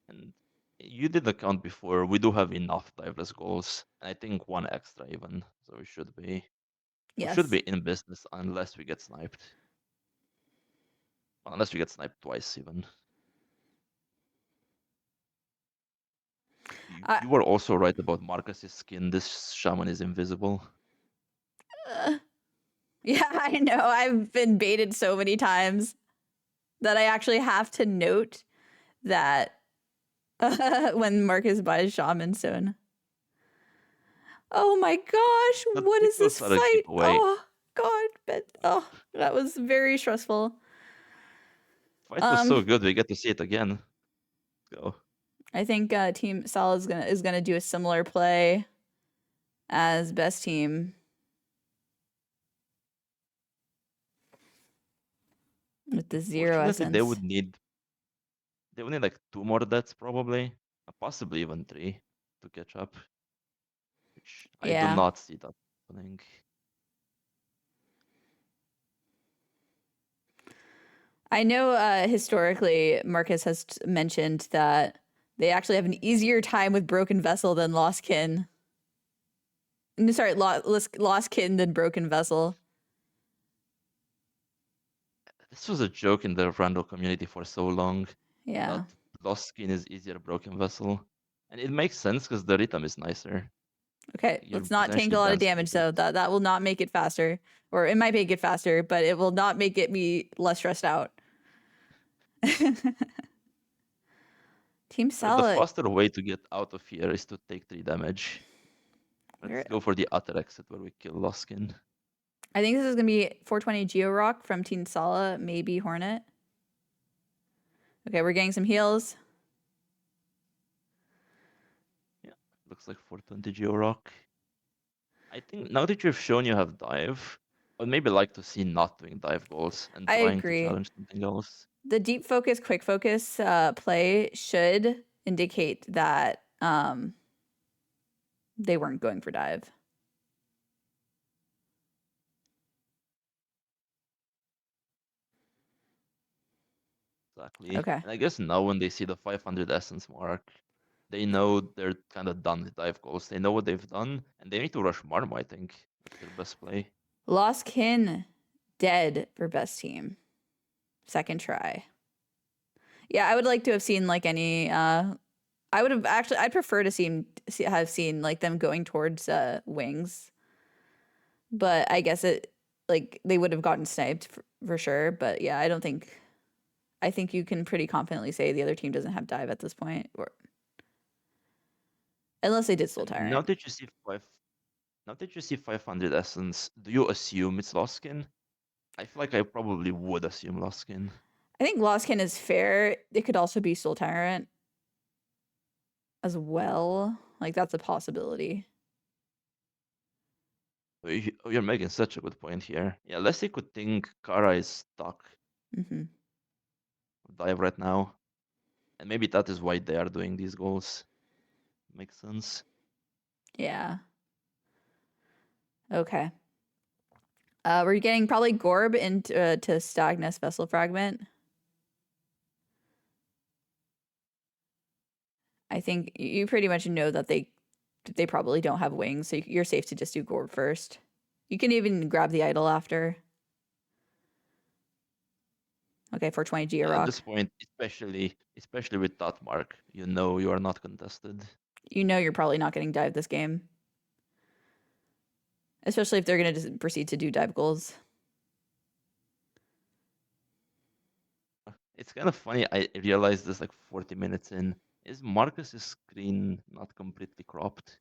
And you did the count before. We do have enough diveless goals. I think one extra even. So we should Yes. be in business unless we get sniped. Unless we get sniped twice even. Uh, You were also right about Marcus's skin. This shaman is invisible. yeah, I know. I've been baited so many times that I actually have to note that when Marcus buys Shaman Stone. Oh my gosh, But what it is this was not a fight? giveaway. Oh god, but that was very stressful. Fight was Um, so good, we get to see it again. Go. I think Team Sal is gonna do a similar play as best team with the 0 Fortunately, essence. they would need like 2 more deaths probably, possibly even 3 to catch up, which I do Yeah. not see that happening. I know historically Marcus has mentioned that they actually have an easier time with Broken Vessel than Lost Kin. No, sorry, Lost Kin than Broken Vessel. This was a joke in the random community for so long Yeah. that Lost Skin is easier broken vessel. And it makes sense because the rhythm is nicer. Okay, You're let's not tank essentially a lot of dancing damage with it. though. That will not make it faster. Or it might make it faster, but it will not make it me less stressed out. Team The Sala. faster way to get out of here is to take 3 damage. Let's Where go for the other exit where we kill Lost Skin. I think this is gonna be 420 Geo Rock from Team Sala, maybe Hornet. Okay, we're getting some heals. Yeah, looks like 420 Geo Rock. I think now that you've shown you have dive, I'd maybe like to see not doing dive goals and I trying to agree. challenge something else. The deep focus, quick focus play should indicate that they weren't going for dive. Exactly. Okay. And I guess now when they see the 500 essence mark, they know they're kind of done with dive goals. They know what they've done, and they need to rush Marmo, I think. That's their best play. Lost Kin dead for best team. Second try. Yeah, I would like to have seen like any I would have actually I'd prefer to have seen like them going towards wings. But I guess it like they would have gotten sniped for sure, but yeah, I think you can pretty confidently say the other team doesn't have dive at this point or unless they did Soul And now Tyrant. that you see 500 essence, do you assume it's Lost Skin? I feel like I probably would assume Lost Skin. I think Lost Kin is fair. It could also be Soul Tyrant as well. Like that's a possibility. You're making such a good point here. Yeah, Leslie could think Kara is stuck Hmm. with dive right now. And maybe that is why they are doing these goals. Makes sense. Yeah. Okay. We're getting probably Gorb into to Stagnus Vessel Fragment. I I think you pretty much know that they probably don't have wings, so you're safe to just do Gorb first. You can even grab the idol after. Okay, 420 Yeah, at Georock. this point, especially with that mark, you know you are not contested. You know you're probably not getting dive this game. Especially if they're going to proceed to do dive goals. It's kind of funny. I realized this like 40 minutes in. Is Marcus's screen not completely cropped?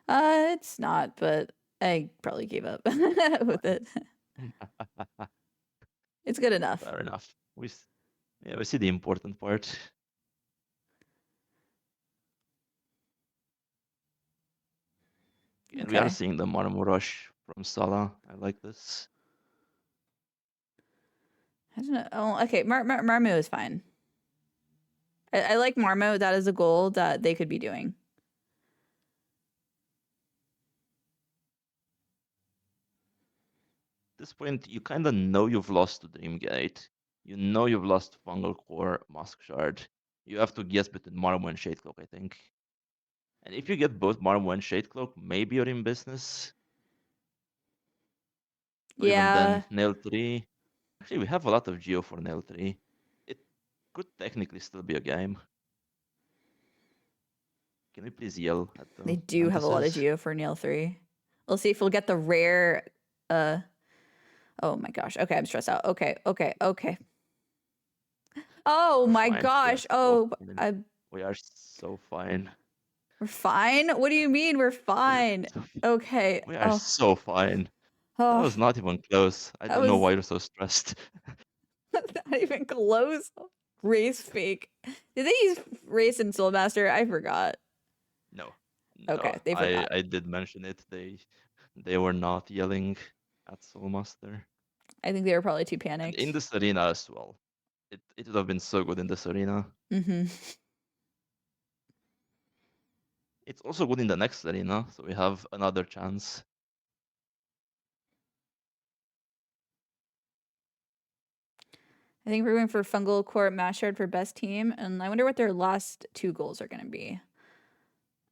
It's not, but I probably gave up with it. It's good enough. Fair enough. Yeah, we see the important part. And we are Okay. seeing the Marmo rush from Sala. I like this. I don't know. Oh, okay. Marmo is fine. I like Marmo. That is a goal that they could be doing. At this point, you kind of know you've lost to Dreamgate. You know you've lost Fungal Core, Mask Shard. You have to guess between Marmo and Shadecloak, I think. And if you get both Marmo and Shadecloak, maybe you're in business. Or even Yeah, then, Nail 3. Actually, we have a lot of Geo for Nail 3. It could technically still be a game. Can we please yell at they the do have a lot of Mantises? geo for Nail 3. We'll see if we'll get the rare. Oh my gosh. Okay, I'm stressed out. Okay. Oh We're my fine. We are gosh. so Oh, fine. We are so fine. we're fine. What do you mean we're We are fine? so, Okay. we are so fine. That Oh, was not even close. I that don't know was why you're so stressed. not even close. Race fake. Did they use race in Soulmaster? I forgot. No, no. Okay, they forgot. I did mention it. They were not yelling at Soulmaster. I think they were probably too And in panicked. this arena as well. It would have been so good in this arena. Hmm. It's also good in the next arena, so we have another chance. I think we're going for Fungal Court Mashard for best team, and I wonder what their last two goals are going to be.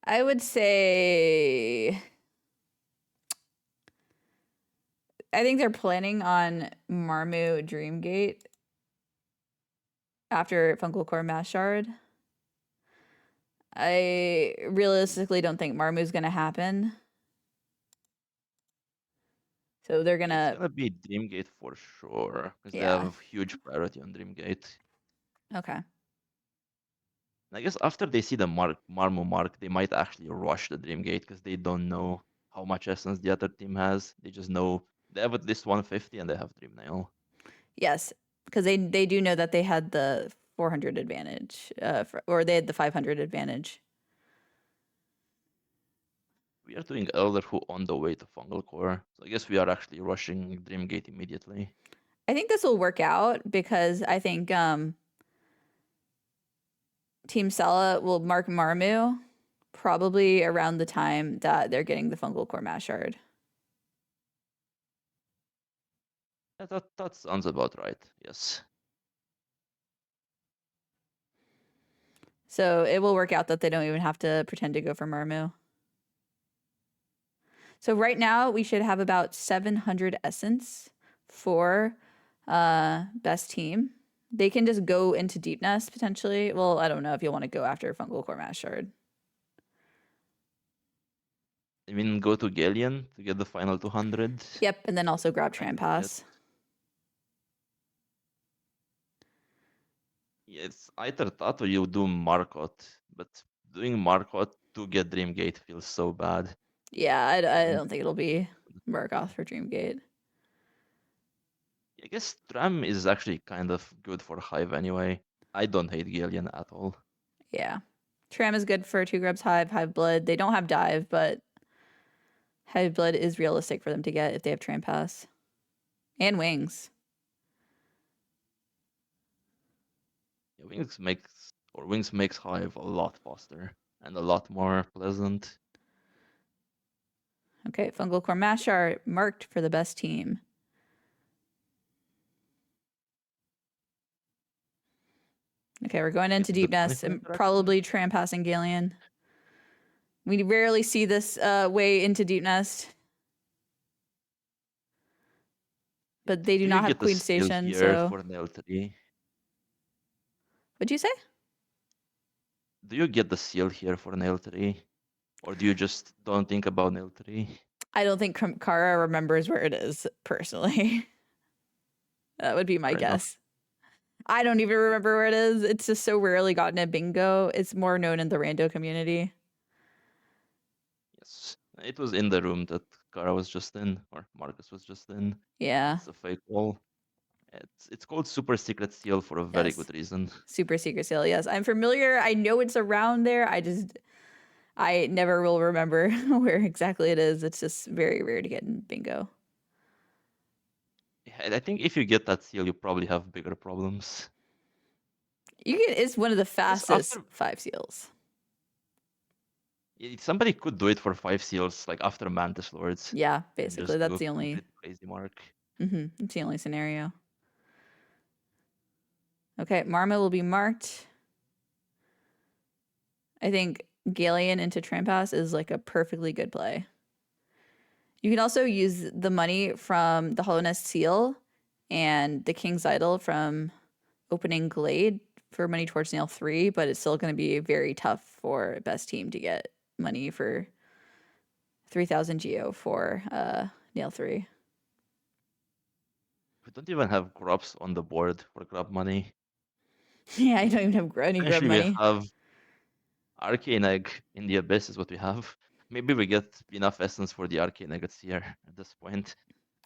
I would say I think they're planning on Marmu Dreamgate after Fungal Core Mashard. I realistically don't think Marmu's gonna happen. So they're It's gonna, gonna be Dreamgate for sure, because they yeah. have huge priority on Dreamgate. Okay. I guess after they see the Marmo mark, they might actually rush the Dreamgate because they don't know how much essence the other team has. They just know they have at least 150 and they have Dreamnail. Yes, because they do know that they had the 400 advantage, or they had the 500 advantage. We are doing Elder Who on the way to Fungal Core, so I guess we are actually rushing Dreamgate immediately. I think this will work out because I think Team Sala will mark Marmu probably around the time that they're getting the Fungal Core Mashard. Yeah, that sounds about right. Yes. So it will work out that they don't even have to pretend to go for Marmu. So right now we should have about 700 essence for best team. They can just go into Deep Nest potentially. Well, I don't know if you'll want to go after Fungal Core Mass Shard. I mean, go to Galleon to get the final 200. Yep, and then also grab I can Tram see it. Pass. Yeah, it's either that or you do Markot, but doing Markot to get Dreamgate feels so bad. Yeah, I I don't don't think it'll be yeah. Murkoff for Dreamgate. I guess Tram is actually kind of good for Hive anyway. I don't hate Galleon at all. Yeah. Tram is good for 2 grubs Hive, Hive Blood. They don't have Dive, but Hive Blood is realistic for them to get if they have Tram Pass. And Wings. Yeah, Wings makes Hive a lot faster and a lot more pleasant. Okay, Fungal Core Mass Shard marked for the best team. Okay, we're going into Getting the deep nest punitive and interaction. probably tram passing Galeon. We rarely see this way into deep nest, but they do Do you not have get the Queen seal Station, here so for nail 3? what'd you say? Do you get the seal here for nail 3? Or do you just don't think about nail 3? I don't think Kara remembers where it is personally. That would be my Fair enough. guess. I don't even remember where it is. It's just so rarely gotten at bingo. It's more known in the rando community. Yes. It was in the room that Kara was just in, or Marcus was just in. Yeah. It's a fake wall. It's called Super Secret Seal for a very Yes. good reason. Super secret seal. Yes, I'm familiar. I know it's around there. I never will remember where exactly it is. It's just very rare to get in bingo. Yeah, I think if you get that seal, you probably have bigger problems. It's one of the I guess fastest after 5 seals. somebody could do it for 5 seals, like after Mantis Lords, Yeah, and basically just do that's a the only. complete crazy mark. It's the only scenario. Okay, Marma will be marked. I think Galeon into Trampas is like a perfectly good play. You can also use the money from the Hollow Nest Seal and the King's Idol from opening Glade for money towards Nail 3, but it's still going to be very tough for best team to get money for 3,000 Geo for Nail 3. We don't even have grubs on the board for grub money. Yeah, I don't even have any grub Essentially, we money. have Arcane Egg in the Abyss is what we have. Maybe we get enough essence for the Arcane Egg here at this point.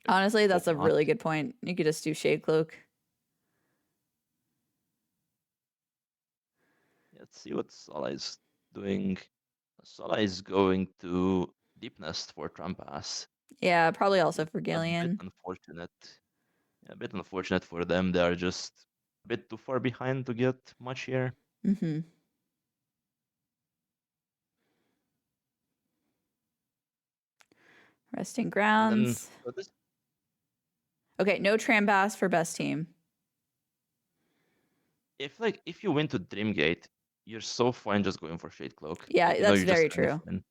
I Honestly, hope that's a not. really good point. You could just do Shade Cloak. Let's see what Sala is doing. Sala is going to Deep Nest for Trampas. Yeah, probably also for A bit Galeon. unfortunate. A bit unfortunate for them. They are just a bit too far behind to get much here. Mm-hmm. Resting And then grounds. so this, Okay, no Trambass for best team. if you win to Dreamgate, you're so fine just going for Shade Cloak. Yeah, You know that's you're just very kind of true. fine.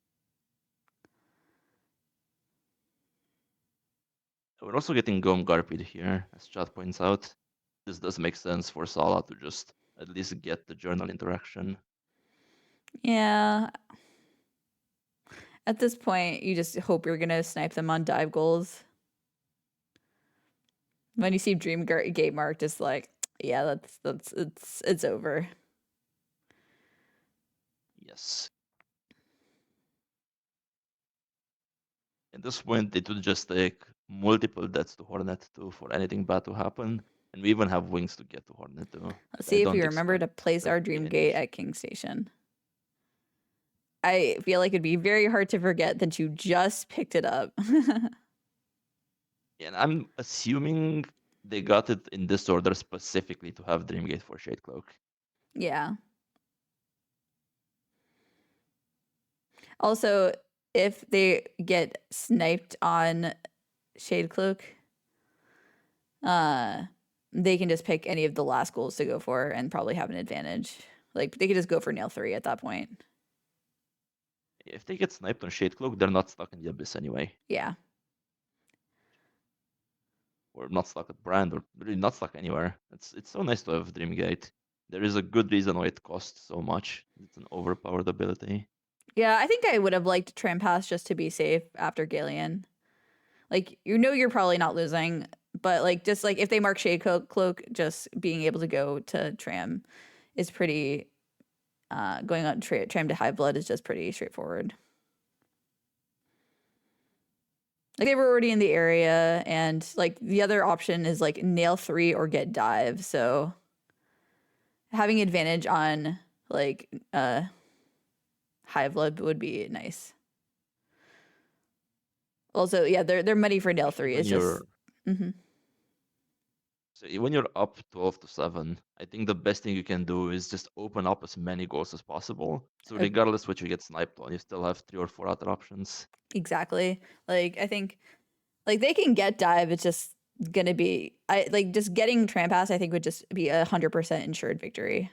We're also getting Gom Garpid here, as Chad points out. This does make sense for Sala to just at least get the journal interaction. Yeah. At this point, you just hope you're gonna snipe them on dive goals. When you see Dream Gate marked, it's like, yeah, that's it's over. Yes. At this point, it would just take multiple deaths to Hornet too for anything bad to happen. And we even have wings to get to Hornet too. Let's I see if we don't remember expect to place there our to be Dream any Gate issue. at King Station. I feel like it'd be very hard to forget that you just picked it up. And I'm assuming they got it in this order specifically to have Dreamgate for Shade Cloak. Yeah. Also, if they get sniped on Shade Cloak, uh, they can just pick any of the last goals to go for and probably have an advantage. Like they could just go for nail 3 at that point. If they get sniped on Shade Cloak, they're not stuck in the Abyss anyway. Yeah. Or not stuck at Brand, or really not stuck anywhere. It's so nice to have Dreamgate. There is a good reason why it costs so much. It's an overpowered ability. Yeah, I think I would have liked Trampass just to be safe after Galeon. Like, you know you're probably not losing, but like just like if they mark Shade Cloak, just being able to go to Tram is pretty going on Tram to High Blood is just pretty straightforward. Like they were already in the area, and like the other option is like nail 3 or get dive. So having advantage on like High Blood would be nice. Also, yeah, their money for nail Especially 3 when is just. you're Mm-hmm. so when you're up 12 to 7, I think the best thing you can do is just open up as many goals as possible. So regardless what you get sniped on, you still have 3 or 4 other options. Exactly. Like I think like they can get dive. It's just gonna be I like just getting Trampas. I think would just be 100% insured victory.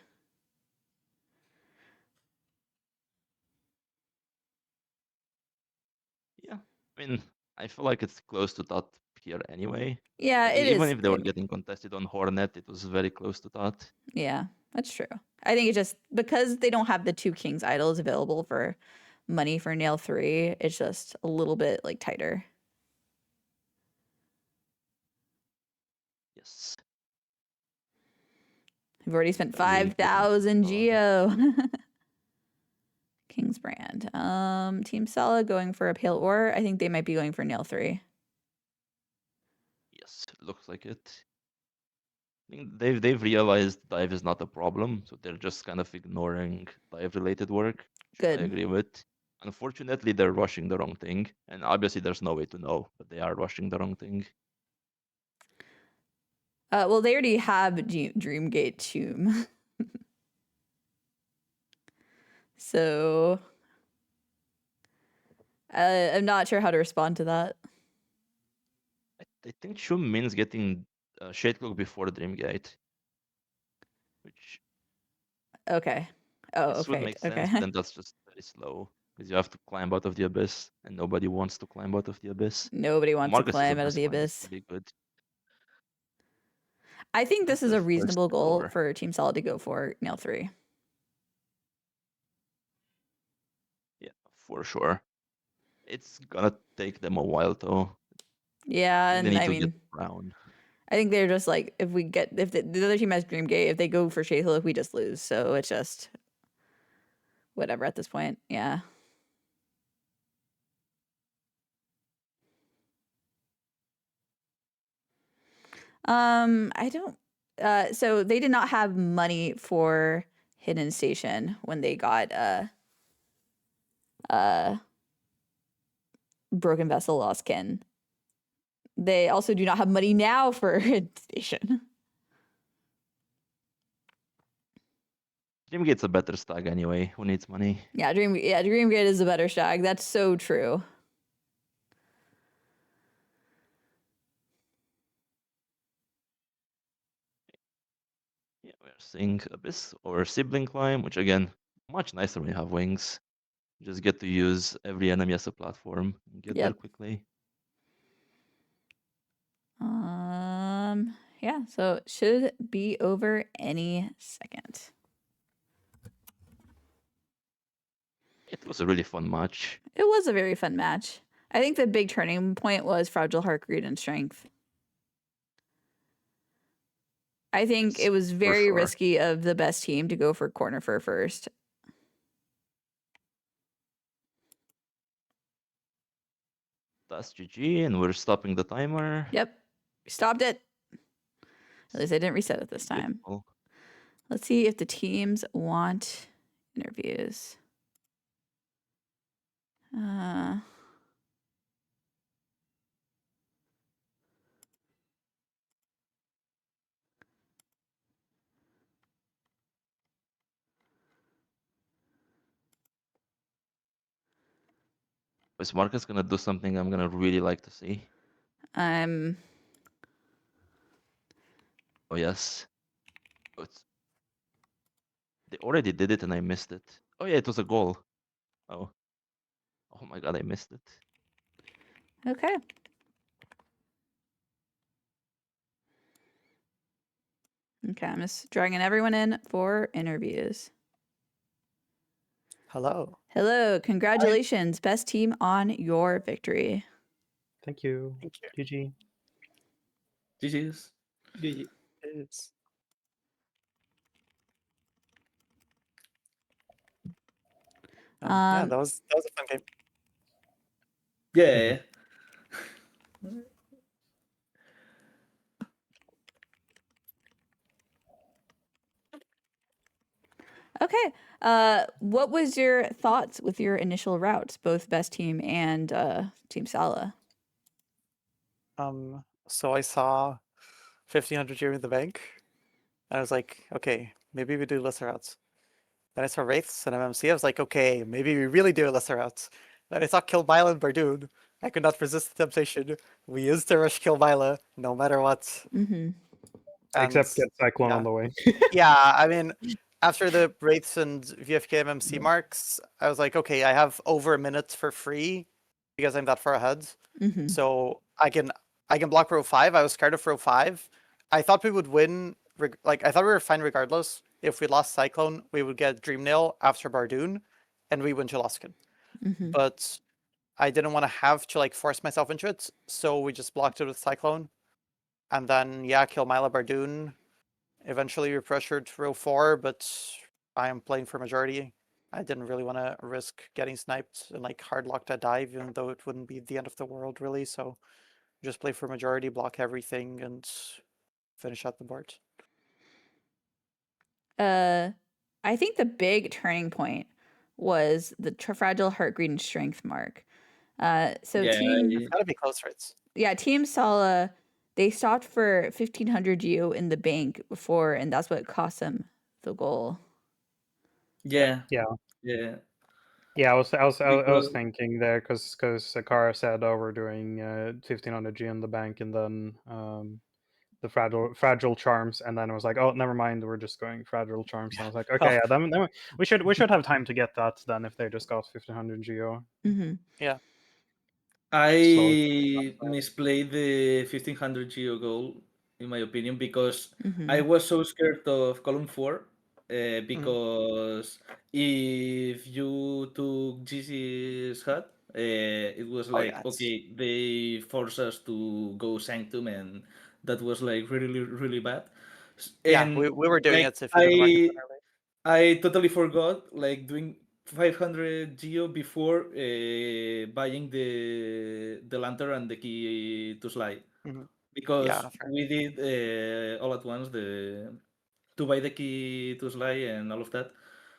I mean, I feel like it's close to Tot here anyway. Yeah, I think it even is. if they were getting contested on Hornet, it was very close to Tot. Yeah, that's true. I think it's just because they don't have the two King's idols available for money for nail 3, it's just a little bit like tighter. Yes. We've already spent I really good on Team 5,000 Sala. Geo. King's brand. Team Sala going for a pale ore. I think they might be going for nail 3. Yes, looks like it. I think they've realized dive is not a problem, so they're just kind of ignoring dive related work, which I Good. agree with. Unfortunately, they're rushing the wrong thing, and obviously there's no way to know, but they are rushing the wrong thing. Well, they already have Dreamgate Tomb. So I'm not sure how to respond to that. I think Shum means getting Shadecloak before Dreamgate, which Okay. I Oh, guess would okay. make sense, but Okay. then that's just very slow because you have to climb out of the abyss, and nobody wants to climb out of the abyss. Nobody wants to Marcus's climb out of abyss the climb is abyss. really good. I think That's this is their a first reasonable goal core. for Team Solid to go for nail 3. Yeah, for sure. It's gonna take them a while though. Yeah, I think they and need I to get mean, Brown. I think they're just like if the other team has Dreamgate, if they go for Shayla, we just lose. So it's just whatever at this point. Yeah. I don't. So they did not have money for Hidden Station when they got uh Broken Vessel Lost Kin. They also do not have money now for Hidden Station. Dreamgate's a better stag anyway. Who needs money? Yeah, Dreamgate is a better shag. That's so true. Yeah, we're seeing Abyss or Sibling Climb, which again, much nicer when you have wings. You just get to use every enemy as a platform and get there Yep. quickly. Yeah, so it should be over any second. It was a really fun match. It was a very fun match. I think the big turning point was Fragile Heart, Greed, and Strength. I think Yes, it was for very sure. risky of the best team to go for corner for first. That's GG, and we're stopping the timer. Yep. Stopped it. At least I didn't reset it this time. Beautiful. Let's see if the teams want interviews. Is Marcus gonna do something I'm gonna really like to see? I'm Oh yes. Oh, they already did it and I missed it. Oh yeah, it was a goal. Oh. Oh my god, I missed it. okay. Okay, I'm just dragging everyone in for interviews. Hello. Hello, congratulations, best team on your victory. Thank you. Thank you. GG. GG's. GG. It's yeah, that was a fun game. Yeah. Okay. What was your thoughts with your initial routes, both best team and Team Sala? So I saw 1,500 here in the bank, and I was like, okay, maybe we do lesser routes. Then I saw Wraiths and MMC. I was like, okay, maybe we really do lesser routes. Then I saw Kilbila and Bardoon. I could not resist the temptation. We used to rush Kilbila no matter what. Mm-hmm. Except get Cyclone yeah. on the way. Yeah, I mean, after the Wraiths and VFK MMC marks, I was like, okay, I have over a minute for free. because I'm that far ahead. Mm-hmm. So I can block row 5. I was scared of row 5. I thought we would win. I thought we were fine regardless. If we lost Cyclone, we would get Dreamnail after Bardoon, and we win Jalaskin. Mm-hmm. But I didn't want to have to like force myself into it, so we just blocked it with Cyclone, and then yeah, kill Mila Bardoon. Eventually, we pressured row 4, but I am playing for majority. I didn't really want to risk getting sniped and like hard lock that dive, even though it wouldn't be the end of the world really. So just play for majority, block everything, and finish out the board. I think the big turning point was the fragile heart, greed, and strength mark. So Yeah, team, It's gotta be close rates. yeah, Team Sala, they stopped for 1500 geo in the bank before, and that's what cost them the goal. yeah, Yeah. yeah. Yeah, I was Because thinking there because Sakara said, "Oh, we're doing 1500 G in the bank," and then the fragile charms, and then I was like, "Oh, never mind, we're just going fragile charms." And I was like, "Okay, yeah, then we should have time to get that then if they just got 1500 Geo." Mm-hmm. Yeah. Slow. I misplayed the 1500 geo goal, in my opinion, because Mm-hmm. I was so scared of column 4. Mhm. Because if you took GC's hut, it was Oh like, yeah. okay, they force us to go Sanctum, and that was like really, really bad. Yeah, And we were doing like, it if you do the market center rate. I totally forgot like doing 500 geo before buying the lantern and the key to slide, Mhm. because Yeah, fair. we did all at once the to buy the key to slide and all of that.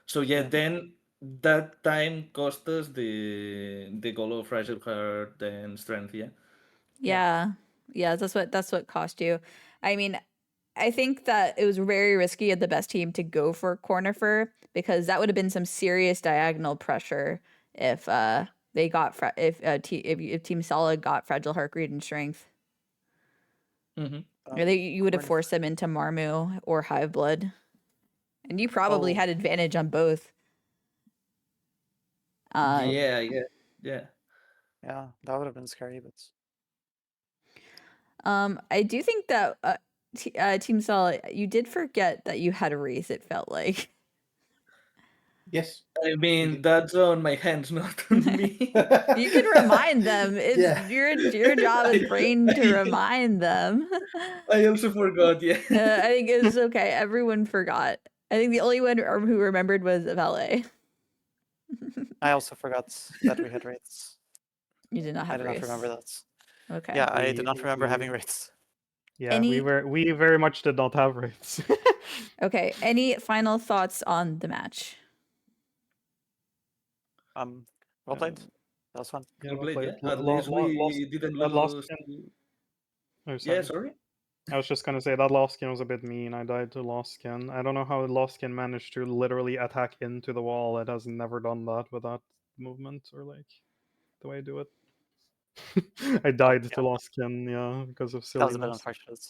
So yeah, Yeah. then that time cost us the goal of fragile heart and strength. Yeah. Yeah. Yeah, that's what cost you. I mean, I think that it was very risky of the best team to go for corner fur because that would have been some serious diagonal pressure if they got if Team Solid got fragile heart, greed, and strength. Mm-hmm. Or you would have Corner forced them into Marmu or Hive Blood, and you probably Oh. had advantage on both. Yeah. Yeah. Yeah. Yeah, that would have been scary, but I do think that Team Solid, you did forget that you had a race. It felt like. Yes. I mean, did. that's on my hands, not on me. You can remind them. It's Yeah. your job as brain to remind them. I also forgot, yeah. I think it's okay. Everyone forgot. I think the only one who remembered was Valet. I also forgot that we had rates. You did not I have did race. not remember that. Okay. Yeah, I did not remember having We- rates. Yeah, we very much did not have rates. Okay. Any final thoughts on the match? Well played. That was fun. Yeah, Well well played, played. yeah. At least we didn't That last lose. skin. Oh, Yeah, sorry. sorry. I was just gonna say that last skin was a bit mean. I died to last skin. I don't know how last skin managed to literally attack into the wall. It has never done that with that movement or like the way I do it. I died to yeah. last skin, yeah, because of That was a bit silliness. unfortunate.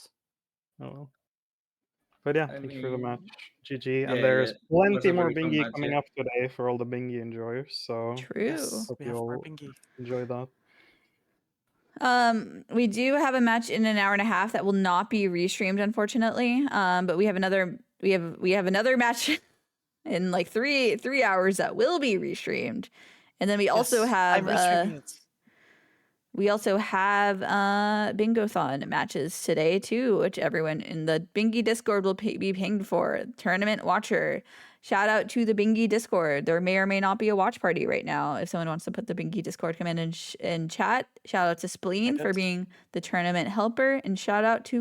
Oh well. But yeah, I thank you for the match. mean, GG. yeah, And yeah. there's It was plenty a more very fun bingy match, coming yeah. up today for all the bingy enjoyers, so True. Yes, hope we you have more all bingy. enjoy that. We do have a match in an hour and a half that will not be restreamed, unfortunately. But we have another match in like three hours that will be restreamed, and then we also Yes, have I'm restreaming it. Bingo-thon matches today too, which everyone in the Bingy Discord will be pinged for. Tournament Watcher. Shout out to the Bingy Discord. There may or may not be a watch party right now. If someone wants to put the Bingy Discord, come in and chat. Shout out to Spleen for being the tournament helper, and shout out to